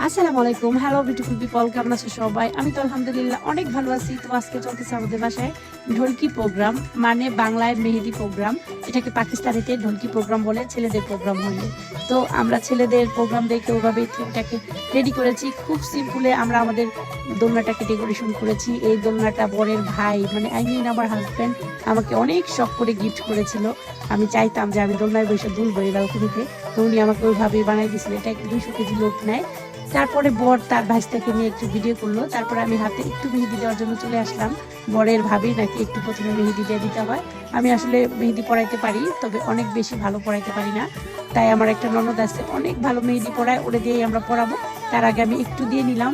আসসালামু আলাইকুম, hello beautiful people, কেমন আছো সবাই? আমি তো আলহামদুলিল্লাহ অনেক ভালো আছি। তো আজকে চলতেছে আমাদের বাসায় ঢোলকি প্রোগ্রাম, মানে বাংলায় মেহেদি প্রোগ্রাম। এটাকে পাকিস্তানিতে ঢোলকি প্রোগ্রাম বলে, ছেলেদের প্রোগ্রাম হলে। তো আমরা ছেলেদের প্রোগ্রাম দেখে ওইভাবে থিমটাকে রেডি করেছি। খুব সিম্পলে আমরা আমাদের দোলনাটাকে ডেকোরেশন করেছি। এই দোলনাটা বরের ভাই, মানে আই মিন আমার হাজব্যান্ড, আমাকে অনেক শখ করে গিফট করেছিল। আমি চাইতাম যে আমি দোলনায় বসে দুলবো এই ব্যালকনিতে, তো উনি আমাকে ওইভাবেই বানাই দিয়েছিল। এটা 200 কেজি লোড নেয়। তারপরে বর তার ভাইস্তাকে নিয়ে একটু ভিডিও করলো। তারপরে আমি হাতে একটু মেহেদি দেওয়ার জন্য চলে আসলাম। বরের ভাবি নাকি একটু প্রথমে মেহেদি দিয়ে দিতে হয়। আমি আসলে মেহেদি পড়াইতে পারি, তবে অনেক বেশি ভালো পড়াইতে পারি না। তাই আমার একটা ননদ আছে, অনেক ভালো মেহেদি পড়ায়, ওরে দিয়েই আমরা পড়াবো। তার আগে আমি একটু দিয়ে নিলাম।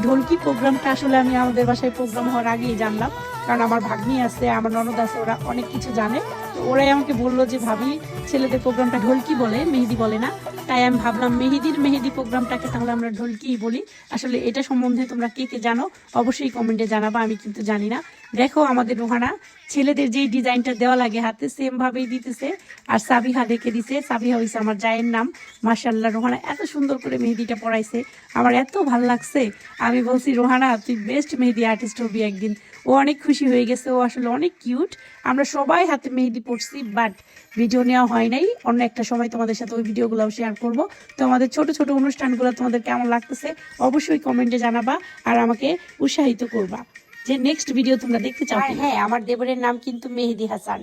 ঢোলকি প্রোগ্রামটা আসলে আমি আমাদের বাসায় প্রোগ্রাম হওয়ার আগেই জানলাম, কারণ আমার ভাগ্নি আছে, আমার ননদ আছে, ওরা অনেক কিছু জানে। তো ওরাই আমাকে বললো যে ভাবি, ছেলেদের প্রোগ্রামটা ঢোলকি বলে, মেহেদি বলে না। তাই আমি ভাবলাম মেহেদি প্রোগ্রামটাকে তাহলে আমরা ঢোলকিই বলি। আসলে এটা সম্বন্ধে তোমরা কে কে জানো অবশ্যই কমেন্টে জানাবা, আমি কিন্তু জানি না। দেখো আমাদের রোহানা ছেলেদের যেই ডিজাইনটা দেওয়া লাগে হাতে সেম ভাবেই দিতেছে। আর সাবিহা দেখে দিছে, সাবিহা হইছে আমার জায়ের নাম। মাশাআল্লাহ, রোহানা এত সুন্দর করে মেহেদিটা পড়াইছে, আমার এত ভালো লাগছে। আমি বলছি রোহানা তুই বেস্ট মেহেদি আর্টিস্ট হবি একদিন। ও অনেক খুশি হয়ে গেছে, ও আসলে অনেক কিউট। আমরা সবাই হাতে মেহেদি পড়ছি, বাট ভিডিও নেওয়া হয় নাই। অন্য একটা সময় তোমাদের সাথে ওই ভিডিওগুলো শেয়ার করব। তো আমাদের ছোট ছোট অনুষ্ঠানগুলো তোমাদের কেমন লাগতেছে অবশ্যই কমেন্টে জানাবা, আর আমাকে উৎসাহিত করবা যে নেক্সট ভিডিও তোমরা দেখতে চাও। হ্যাঁ, আমার দেবরের নাম কিন্তু মেহেদি হাসান।